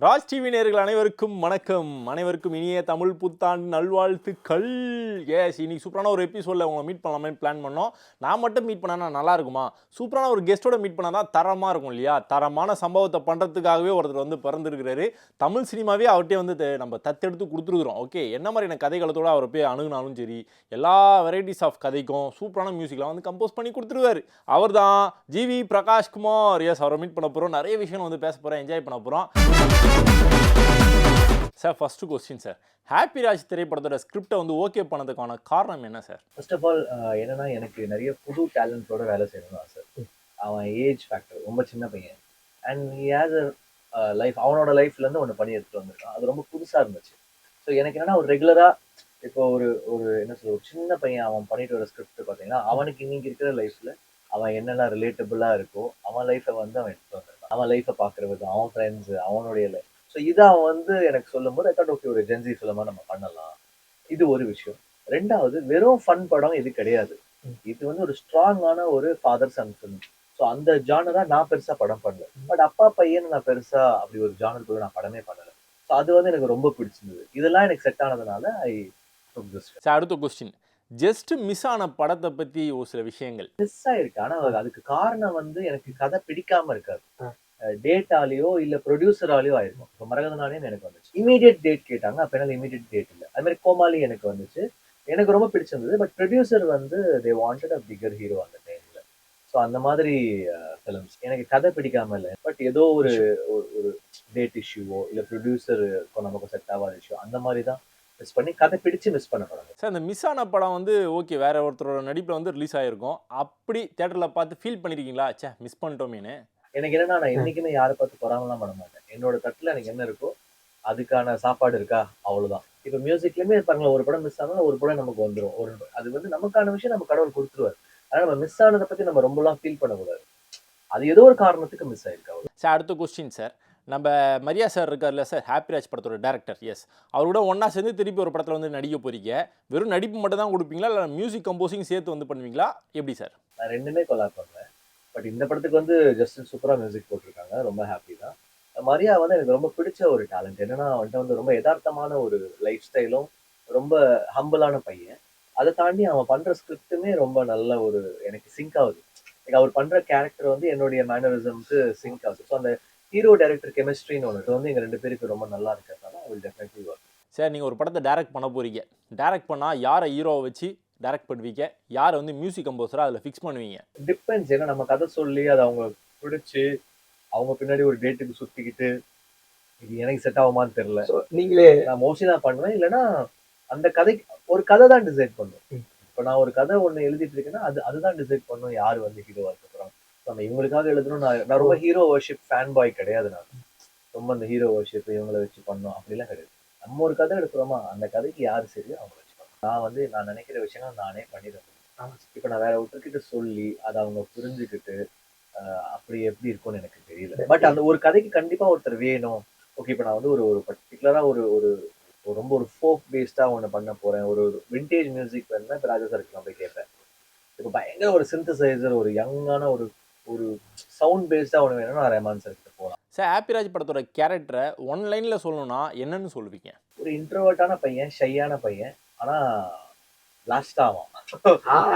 Raj TV நேயர்கள் அனைவருக்கும் வணக்கம். அனைவருக்கும் இனிய தமிழ் புத்தாண்டு நல்வாழ்த்துக்கள். எஸ், இன்னைக்கு சூப்பரான ஒரு எபிசோடில் உங்களை மீட் பண்ணலாமே பிளான் பண்ணோம். நான் மட்டும் மீட் பண்ணா நல்லா இருக்குமா? சூப்பரான ஒரு கெஸ்ட்டோட மீட் பண்ணால் தான் தரமாக இருக்கும் இல்லையா? தரமான சம்பவத்தை பண்ணுறதுக்காகவே ஒருத்தர் வந்து பிறந்திருக்கிறாரு. தமிழ் சினிமாவே அவர்கிட்டே வந்து நம்ம தத்தெடுத்து கொடுத்துருக்குறோம். ஓகே, என்ன மாதிரியான கதைகளத்தோடு அவரை போய் அணுகுனாலும் சரி, எல்லா வெரைட்டிஸ் ஆஃப் கதைக்கும் சூப்பரான மியூசிக்லாம் வந்து கம்போஸ் பண்ணி கொடுத்துருவாரு. அவர் தான் ஜிவி பிரகாஷ்குமார். எஸ், அவரை மீட் பண்ண போகிறோம். நிறைய விஷயம் வந்து பேச போகிறோம், என்ஜாய் பண்ண போகிறோம். Sir, first question sir, happy Raj திரைப்படத்தோட ஸ்கிரிப்டை வந்து ஓகே பண்ணதுக்கான காரணம் என்ன சார்? ஃபர்ஸ்ட் ஆஃப் ஆல் என்னன்னா, எனக்கு நிறைய புது டேலண்ட்டோட வேலை செய்யணும்னு ஆசை. அவன் ஏஜ் ஃபேக்டர் ரொம்ப சின்ன பையன் and he has a life. அவனோட லைஃப்லேருந்து ஒன்று பண்ணி எடுத்துகிட்டு வந்திருக்கான். அது ரொம்ப புதுசாக இருந்துச்சு. ஸோ எனக்கு என்னன்னா, ஒரு ரெகுலராக இப்போ ஒரு ஒரு என்ன சொல்ல, ஒரு சின்ன பையன் அவன் பண்ணிட்டு வர ஸ்கிரிப்ட் பார்த்தீங்கன்னா, அவனுக்கு இன்னைக்கு இருக்கிற லைஃப்பில் அவன் என்னெல்லாம் ரிலேட்டபிளாக இருக்கோ அவன் லைஃப்பை வந்து அவன் எடுத்துகிட்டு வந்திருக்கான். அவன் லைஃப்பை பார்க்குற விதம், அவன் ஃப்ரெண்ட்ஸு, அவனுடைய லைஃப். ஸோ இதை அவன் வந்து எனக்கு சொல்லும் போது ஐ தாட் ஓகே, ஒரு ஜென்சி ஃபிலிமா நம்ம பண்ணலாம். இது ஒரு விஷயம். ரெண்டாவது, வெறும் ஃபன் படம் இது கிடையாது. இது வந்து ஒரு ஸ்ட்ராங்கான ஒரு ஃபாதர் சன் ஃபிலிம். ஸோ அந்த ஜானரா நான் பெருசா படம் பண்ணல. பட் அப்பா பையன் நான் பெருசா அப்படி ஒரு ஜானருக்குள்ள நான் படமே பண்ணல. ஸோ அது வந்து எனக்கு ரொம்ப பிடிச்சிருந்தது. இதெல்லாம் எனக்கு செட் ஆனதுனால ஐ டுக் திஸ். சார், அடுத்த கொஸ்டின், ஜஸ்ட் மிஸ் ஆன படத்தை பற்றி ஒரு சில விஷயங்கள். மிஸ் ஆயிருக்கு. ஆனா அதுக்கு காரணம் வந்து எனக்கு கதை பிடிக்காம இருக்காது. டேட்டாலேயோ இல்ல ப்ரொடியூசராலேயோ ஆயிருக்கும். இப்போ மரகதனாலேயும் எனக்கு வந்துச்சு. இமீடியட் டேட் கேட்டாங்க. அப்ப எனக்கு இமீடியட் டேட் இல்லை. அது மாதிரி கோமாளி எனக்கு வந்துச்சு. எனக்கு ரொம்ப பிடிச்சிருந்தது. பட் ப்ரொடியூசர் வந்து they wanted a bigger hero அந்த டைம்ல. ஸோ அந்த மாதிரி ஃபிலிம்ஸ் எனக்கு கதை பிடிக்காம இல்லை. பட் ஏதோ ஒரு ஒரு டேட் இஷ்யூவோ இல்லை ப்ரொடியூசருக்கும் நமக்கு செட் ஆகாத இஷ்யூ அந்த மாதிரி தான் மிஸ் பண்ணி கதை பிடிச்சு மிஸ் பண்ண படம். சார், இந்த மிஸ் ஆன படம் வந்து ஓகே, வேற ஒருத்தரோட நடிப்பில் வந்து ரிலீஸ் ஆகிருக்கும். அப்படி தேட்டரில் பார்த்து ஃபீல் பண்ணியிருக்கீங்களா, சே மிஸ் பண்ணிட்டோமேனு? எனக்கு என்னன்னா, நான் என்னைக்குமே யாரை பார்த்து பொறாமலாம் பண்ண மாட்டேன். என்னோட தட்டுல எனக்கு என்ன இருக்கோ அதுக்கான சாப்பாடு இருக்கா, அவ்வளவுதான். இப்ப மியூசிக்லயுமே இருப்பாங்களா, ஒரு படம் மிஸ் ஆனாலும் ஒரு படம் நமக்கு வந்துடும். அது வந்து நமக்கான விஷயம் நம்ம கடவுள் கொடுத்துருவாரு. ஆனா நம்ம மிஸ் ஆனதை பத்தி நம்ம ரொம்பலாம் ஃபீல் பண்ணக்கூடாது. அது ஏதோ ஒரு காரணத்துக்கு மிஸ் ஆயிருக்கு அவ்வளவு. சார், அடுத்த கொஸ்டின் சார், நம்ம மரியா சார் இருக்கார்ல சார், ஹாப்பி ராஜ் படத்தோட டேரக்டர். எஸ், அவரோட ஒன்றா சேர்ந்து திருப்பி ஒரு படத்தில் வந்து நடிக்க போறீங்க. வெறும் நடிப்பு மட்டும் தான் கொடுப்பீங்களா, இல்லை மியூசிக் கம்போசிங் சேர்த்து வந்து பண்ணுவீங்களா, எப்படி சார்? நான் ரெண்டுமே கொலாப் பண்ணுவேன். பட் இந்த படத்துக்கு வந்து ஜஸ்டின் சூப்பரா மியூசிக் போட்டிருக்காங்க. ரொம்ப ஹாப்பி தான். மரியா வந்து எனக்கு ரொம்ப பிடிச்ச ஒரு டேலண்ட். என்னன்னா, அவன்கிட்ட வந்து ரொம்ப யதார்த்தமான ஒரு லைஃப் ஸ்டைலும், ரொம்ப ஹம்பிளான பையன். அதை தாண்டி அவன் பண்ற ஸ்கிரிப்டுமே ரொம்ப நல்ல ஒரு எனக்கு சிங்க் ஆகுது. அவர் பண்ற கேரக்டர் வந்து என்னுடைய மேனரிசம்க்கு சிங்க் ஆகுது. ஸோ அந்த ஹீரோ டைரக்டர் கெமிஸ்ட்ரின்னு ஒன்று வந்து எங்க ரெண்டு பேருக்கு ரொம்ப நல்லா இருக்கிறதுனால I will definitely work. Sir, நீங்கள் ஒரு படத்தை டைரக்ட் பண்ண போறீங்க. டைரக்ட் பண்ணால் யாரை ஹீரோவை வச்சு டைரக்ட் பண்ணுவீங்க, யாரை வந்து மியூசிக் கம்போசராக அதில் ஃபிக்ஸ் பண்ணுவீங்க? டிபெண்ட்ஸ். ஏன்னா நம்ம கதை சொல்லி அதை அவங்க பிடிச்சி அவங்க பின்னாடி ஒரு டேட்டுக்கு சுத்திக்கிட்டு இது எனக்கு செட் ஆகுமான்னு தெரியல. நீங்களே நான் மோஸ்ட்லி நான் பண்ணுவேன். இல்லைன்னா அந்த கதைக்கு ஒரு கதை தான் டிசைட் பண்ணும். இப்போ நான் ஒரு கதை ஒன்று எழுதிட்டு இருக்கேன்னா அதுதான் டிசைட் பண்ணும் யார் வந்து ஹீரோவா இருக்க போறாங்க. நம்ம இவங்களுக்காக எழுதணும். நான் ரொம்ப ஹீரோ வர்ஷிப் ஃபேன் பாய் கிடையாது. நான் ரொம்ப அந்த ஹீரோ வர்ஷிப் இவங்களை வச்சு பண்ணோம் அப்படிலாம் கிடையாது. நம்ம ஒரு கதை எடுக்கிறோமா, அந்த கதைக்கு யார் சரியோ அவங்க வச்சு பண்ணணும். நான் நினைக்கிற விஷயங்கள் நானே பண்ணிடுவேன். இப்போ நான் வேற ஒருத்தர்கிட்ட சொல்லி அதை அவங்க புரிஞ்சுக்கிட்டு அப்படி எப்படி இருக்கும்னு எனக்கு தெரியல. பட் அந்த ஒரு கதைக்கு கண்டிப்பா ஒருத்தர் வேணும். ஓகே, இப்போ நான் வந்து ஒரு ஒரு பர்டிகுலரா ஒரு ஒரு ரொம்ப ஒரு ஃபோக் பேஸ்டா ஒன்று பண்ண போறேன். ஒரு விண்டேஜ் மியூசிக் வேணும்னா இப்போ ராஜா சாருக்கு நான் போய் கேட்பேன். இப்போ பயங்கர ஒரு சிந்தசைசர், ஒரு யங்கான ஒரு ஒரு சவுண்ட் பேஸ்டா ஒன்று வேணும்னா நான் ரஹ்மான் சார் கிட்ட போகலாம். சார், ஹாப்பி ராஜ் படத்தோட கேரக்டரை ஒன் லைனில் சொல்லணும்னா என்னன்னு சொல்லுவீங்க? ஒரு இன்ட்ரோவர்ட்டான பையன், ஷையான பையன், ஆனா லாஸ்ட் ஆவான்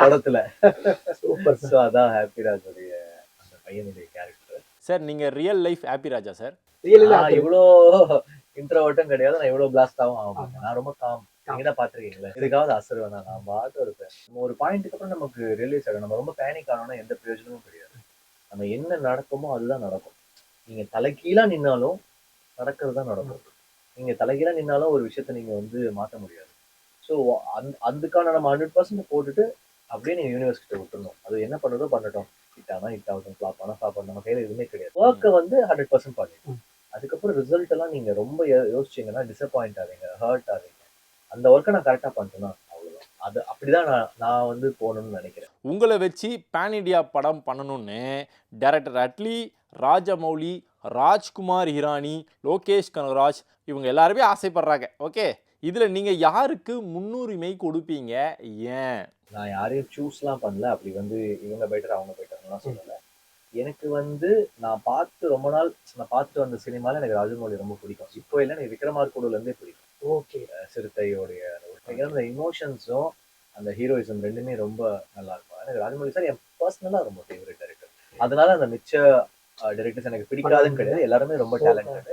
படத்துல. சூப்பர். ஸோ அதான் ஹாப்பி ராஜோடைய அந்த பையனுடைய கேரக்டர். சார், நீங்கள் ரியல் லைஃப் ஹாப்பி ராஜா சார்? நான் இவ்வளோ இன்ட்ரோவர்ட்டும் கிடையாது, நான் இவ்வளோ பிளாஸ்டாவும் ஆகும். நான் ரொம்ப காம். நீங்க தான் பாத்துருக்கீங்களா, இதுக்காவது அசர் வேணா, நான் பாட்டு இருப்பேன். நம்ம ஒரு பாயிண்ட்டுக்கு அப்புறம் நமக்கு ரியலைஸ் ஆகும் நம்ம ரொம்ப பேனிக் ஆனோம்னா எந்த பிரயோஜனமும் கிடையாது. நம்ம என்ன நடக்குமோ அதுதான் நடக்கும். நீங்க தலைகீழா நின்னாலும் நடக்கிறது தான் நடக்கும். நீங்க தலைகீழா நின்னாலும் ஒரு விஷயத்த நீங்க வந்து மாற்ற முடியாது. ஸோ அதுக்கான நம்ம 100% போட்டுட்டு அப்படியே நீங்க யூனிவர்ஸ் கிட்ட விட்டுறணும். அது என்ன பண்ணுறதோ பண்ணட்டும். ஹிட் ஆனா ஹிட் ஆகட்டும், ஃப்ளாப் ஆனா ஃப்ளாப் ஆகட்டும், நம்ம கையில எதுவுமே கிடையாது. ஒர்க்கை வந்து 100% பண்ணிடணும். அதுக்கப்புறம் ரிசல்ட் எல்லாம் நீங்க ரொம்ப யோசிச்சீங்கன்னா டிசப்பாயிண்ட் ஆவீங்க, ஹர்ட் ஆவீங்க. அந்த ஒர்க்கை நான் கரெக்டா பண்ணிட்டேன்னா அவ்வளவுதான். அது அப்படிதான் நான் வந்து போகணும்னு நினைக்கிறேன். உங்களை வச்சு பேன் இண்டியா படம் பண்ணணும்னு டைரக்டர் அட்லி, ராஜமௌலி, ராஜ்குமார் ஹிரானி, லோகேஷ் கனகராஜ் இவங்க எல்லாருமே ஆசைப்படுறாங்க. ஓகே, இதில் நீங்கள் யாருக்கு முன்னுரிமை கொடுப்பீங்க, ஏன்? நான் யாரையும் சூஸ்லாம் பண்ணல. அப்படி வந்து இவங்க பெட்டர் அவங்க பெட்டர்லாம் சொல்லலை. எனக்கு வந்து நான் பார்த்துட்டு வந்த சினிமால எனக்கு ராஜமௌழி ரொம்ப பிடிக்கும். இப்போ இல்ல எனக்கு விக்ரமார்குடுல இருந்தே பிடிக்கும். ஓகே. சிறுத்தையோடைய அந்த இமோஷன்ஸும் அந்த ஹீரோயிசம் 2மே ரொம்ப நல்லா இருக்கும். எனக்கு ராஜமௌழி சார் என் பர்சனலா ரொம்ப ஃபேவரட் டைரக்டர். அதனால அந்த மிச்ச டைரக்டர்ஸ் எனக்கு பிடிக்காதுன்னு கிடையாது. எல்லாருமே ரொம்ப டேலண்டட்.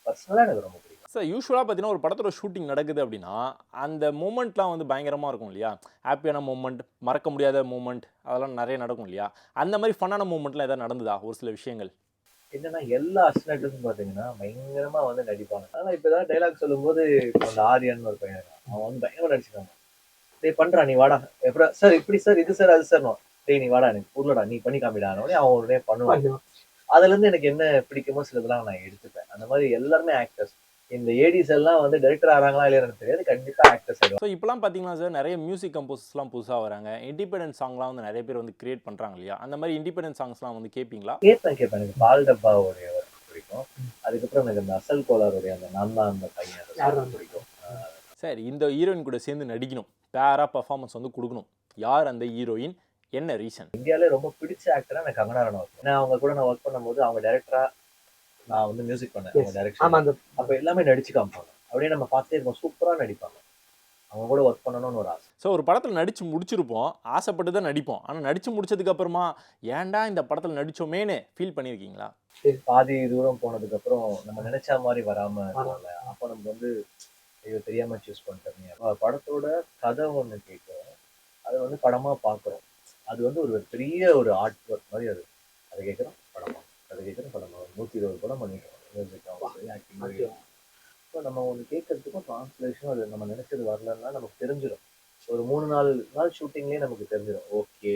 பர்சனலா எனக்கு ரொம்ப பிடிக்கும். சார் யூஸ்வலாக பார்த்தீங்கன்னா ஒரு படத்தோட ஷூட்டிங் நடக்குது அப்படின்னா அந்த மூமெண்ட்லாம் வந்து பயங்கரமாக இருக்கும் இல்லையா? ஹாப்பியான மூமெண்ட், மறக்க முடியாத மூமெண்ட் அதெல்லாம் நிறைய நடக்கும் இல்லையா? அந்த மாதிரி ஃபன்னான மூமெண்ட்லாம் ஏதாவது நடந்ததா ஒரு சில விஷயங்கள்? என்னன்னா எல்லா அசிஸ்டன்ட்ஸும் பாத்தீங்கன்னா பயங்கரமா வந்து நடிப்பாங்க. ஆனா இப்ப ஏதாவது டைலாக் சொல்லும்போது இப்போ அந்த ஆரியன் ஒரு பையன் இருக்கான். அவன் வந்து பயங்கரமா நடிச்சிருக்காங்க. டேய் பண்றா நீ வாடா. எப்படா சார் இப்படி சார் இது சார் அது சார் டேய் நீ வாடா எனக்கு புரியலடா நீ பண்ணி காமிடான உடனே அவன் உடனே பண்ணுவான். அதுல இருந்து எனக்கு என்ன பிடிக்குமோ சிலதெல்லாம் நான் எடுத்துப்பேன். அந்த மாதிரி எல்லாருமே ஆக்டர்ஸ். இந்த ஏடிஸ் எல்லாம் வந்து டைரக்டர் ஆறாங்களா இல்லையா எனக்கு தெரியாது. கண்டிப்பா ஆக்டர்ஸ் ஆயிடுவாங்க. ஸோ இப்போலாம் பார்த்தீங்கன்னா சார் நிறைய மியூசிக் கம்போசர்ஸ்லாம் புதுசாக வராங்க. இண்டிபெண்டன்ட் சாங்லாம் வந்து நிறைய பேர் வந்து கிரியேட் பண்ணுறாங்க இல்லையா? அந்த மாதிரி இண்டிபெண்டன்ட் சாங்ஸ்லாம் வந்து கேட்பீங்களா? கேட்பேன். எனக்கு பால் டப்பாவுடைய ஒர்க் பிடிக்கும். அதுக்கப்புறம் எனக்கு அந்த அசல் கோலாருடைய அந்த நான் தான் அந்த பையன் பிடிக்கும். சார் இந்த ஹீரோயின் கூட சேர்ந்து நடிக்கணும், பேரா பர்ஃபார்மன்ஸ் வந்து கொடுக்கணும், யார் அந்த ஹீரோயின், என்ன ரீசன்? இந்தியாவிலே ரொம்ப பிடிச்ச ஆக்டரா எனக்கு கங்கனா ரனாவத். ஏன்னா அவங்க கூட நான் ஒர்க் பண்ணும்போது அவங்க டைரக்டரா நான் வந்து மியூசிக் பண்ணேன். அவங்க டைரக்ஷன் அப்ப எல்லாமே நடிச்சு காமிப்பாங்க. அப்படியே நம்ம பார்த்துட்டே இருக்கோம். சூப்பரா நடிப்பாங்க. அவங்க கூட ஒர்க் பண்ணணும்னு ஒரு ஆசை. ஸோ ஒரு படத்தில் நடித்து முடிச்சிருப்போம், ஆசைப்பட்டு தான் நடிப்போம். ஆனால் நடித்து முடிச்சதுக்கு அப்புறமா ஏன்டா இந்த படத்தில் நடிச்சோமேன்னு ஃபீல் பண்ணியிருக்கீங்களா? பாதி தூரம் போனதுக்கு அப்புறம் நம்ம நினைச்ச மாதிரி வராம இருக்கோம்ல, அப்போ நம்ம வந்து ஐயோ தெரியாம சூஸ் பண்ணிட்டோம். படத்தோட கதை ஒண்ணு கேட்கிறோம், அதை வந்து படமா பார்க்குறோம். அது வந்து ஒரு பெரிய ஒரு ஆர்ட் ஒர்க் மாதிரி அது. அதை கேட்குறோம் படமா, அதை கேட்குறோம் படமா. 120 படம் பண்ணிட்டோம். Music acting. இப்போ நம்ம ஒன்று கேட்கறதுக்கும் டிரான்ஸ்லேஷனும் அது நம்ம நினைச்சது வரலன்னா நமக்கு தெரிஞ்சிடும். ஒரு 3-4 நாள் ஷூட்டிங்லேயே நமக்கு தெரிஞ்சிடும். ஓகே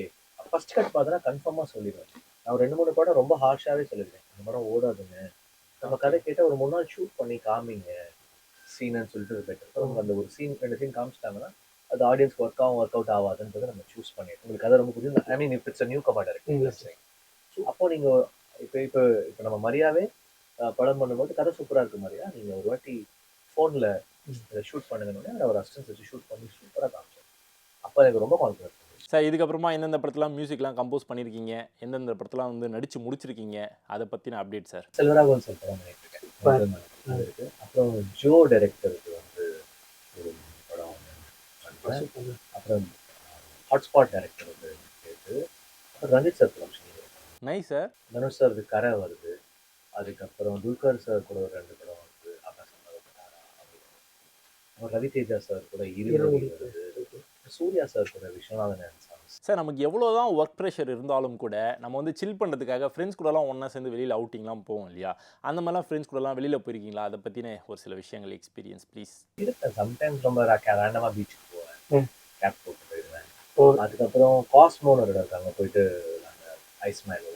ஃபர்ஸ்ட் கட் பார்த்தோன்னா கன்ஃபார்மாக சொல்லிடுவேன். நான் ஒரு 2-3 படம் ரொம்ப ஹார்ஷாகவே சொல்லிடுவேன். இந்த படம் ஓடாதுங்க, நம்ம கதை கேட்டால் ஒரு 3 நாள் ஷூட் பண்ணி காமிங்க சீனுன்னு சொல்லிட்டு பெட்டர். அவங்க அந்த ஒரு சீன் 2 சீன் காமிச்சிட்டாங்கன்னா அது ஆடியன்ஸ்க்கு ஒர்க் அவுட் ஆகாதுன்றதை நம்ம சூஸ் பண்ணிடுவோம். உங்களுக்கு கதை ரொம்ப புரியும். ஐ மீன் இட்ஸ் நியூ கமாண்டர். அப்போ நீங்கள் இப்போ நம்ம மரியாவே படம் பண்ணும்போது கதை சூப்பராக இருக்கு மாதிரியா நீங்கள் ஒரு வாட்டி ஃபோனில் ஷூட் பண்ணுங்கன்னு ஒரு அசிஸ்டன்ஸ் வச்சு ஷூட் பண்ணி சூப்பராக காமிச்சோம். அப்போ எனக்கு ரொம்ப கான்ஃபிடன்ஸ். சார் இதுக்கப்புறமா எந்தெந்த படத்துலாம் மியூசிக்லாம் கம்போஸ் பண்ணியிருக்கீங்க, எந்தெந்த படத்துலாம் வந்து நடித்து முடிச்சிருக்கீங்க, அதை பற்றின அப்டேட் சார்? செல்வராகவன் சார் படம் பண்ணியிருக்கேன். அப்புறம் ஜோ டைரக்டருக்கு வந்து ஒரு படம் பண்ணுறேன். அப்புறம் ஹாட்ஸ்பாட் டைரக்டர் வந்து கேட்டு அப்புறம் ரஞ்சித் சார் படம் நைஸ் சார். தனுஷ் சார் கரை வருது. அதுக்கப்புறம் துல்கர் சார் கூட ஒரு 2 படம் வந்து அப்புறம் ரவி தேஜா சார் கூட இருமுடி வருது. சூர்யா சார் கூட விஸ்வநாதன் சாங்ஸ். சார் நமக்கு எவ்வளோதான் ஒர்க் ப்ரெஷர் இருந்தாலும் கூட நம்ம வந்து சில் பண்ணுறதுக்காக ஃப்ரெண்ட்ஸ் கூடலாம் ஒன்றா சேர்ந்து வெளியில் அவுட்டிங்லாம் போவோம் இல்லையா? அந்த மாதிரிலாம் ஃப்ரெண்ட்ஸ் கூடலாம் வெளியில் போயிருக்கீங்களா? அதை பற்றின ஒரு சில விஷயங்கள் எக்ஸ்பீரியன்ஸ் ப்ளீஸ். இருக்கேன். சம்டைம்ஸ் ரொம்ப ரேண்டமாக பீச்சுக்கு போவேன். கேப் போட்டு போயிடுவேன். அதுக்கப்புறம் காஸ்மோன்னு ஒரு இடம் இருக்காங்க, போயிட்டு நாங்கள் ஐஸ் மேலாம்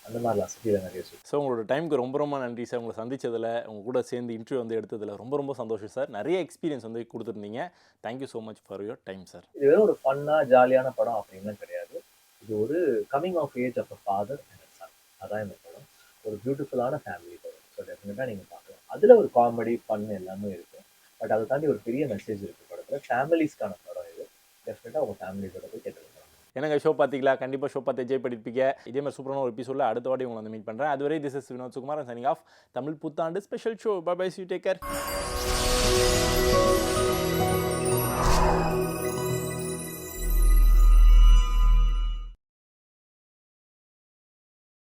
அந்த மாதிரிலாம் சிட்டியில் நிறைய சுற்றி. ஸோ உங்களோட டைமுக்கு ரொம்ப ரொம்ப நன்றி சார். உங்களை சந்திச்சதில், உங்கள் கூட சேர்ந்து இன்டர்வியூ வந்து எடுத்ததில் ரொம்ப ரொம்ப சந்தோஷம் சார். நிறைய எக்ஸ்பீரியன்ஸ் வந்து கொடுத்துருந்தீங்க. Thank you so much for your time sir. இது வெறும் ஒரு ஃபன்னாக ஜாலியான படம் அப்படின்னு கிடையாது. இது ஒரு coming of age of a father and a son. அதான் இந்த படம். ஒரு பியூட்டிஃபுல்லான ஃபேமிலி படம். ஸோ டெஃபினட்டாக நீங்கள் பார்க்கலாம். அதில் ஒரு காமெடி ஃபன் எல்லாமே இருக்குது. பட் அதை தாண்டி ஒரு பெரிய மெசேஜ் இருக்குது படத்தில். ஃபேமிலிஸ்க்கான படம் இது. டெஃபினட்டாக உங்கள் ஃபேமிலி படத்தை கேட்டுக்கலாம். எனக்கு ஷோ பார்த்தீங்களா? கண்டிப்பாக ஷோ பார்த்து என்ஜாய் பண்ணியிருப்பீங்க. இதே மாதிரி சூப்பரான ஒரு எபிசோடில் அடுத்த வாட்டி உங்களை வந்து மீட் பண்ணுறேன். அதுவரை this is Vinod Sukumar signing off. Tamil புத்தாண்டு special show. Bye bye, see you, take care.